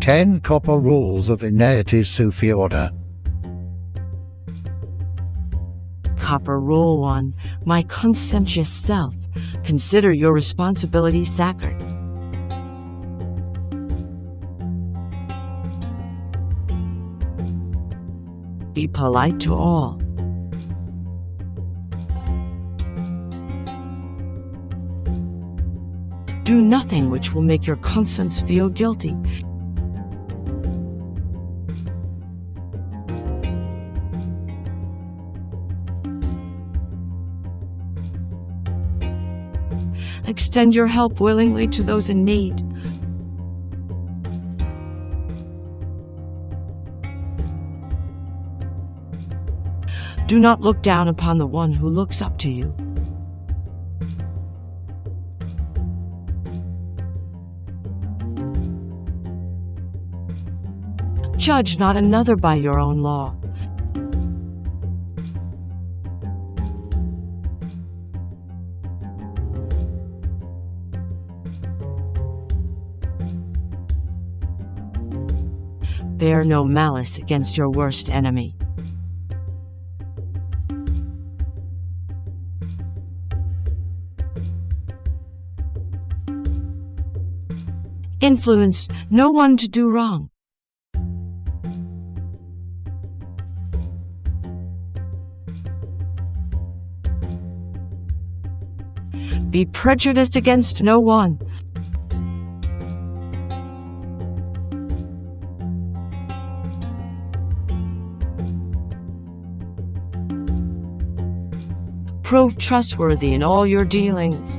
10 Copper Rules of Inayati Sufi Order. Copper Rule 1. My conscientious self. Consider your responsibility sacred. Be polite to all. Do nothing which will make your conscience feel guilty. Extend your help willingly to those in need. Do not look down upon the one who looks up to you. Judge not another by your own law. Bear no malice against your worst enemy. Influence no one to do wrong. Be prejudiced against no one. Prove trustworthy in all your dealings.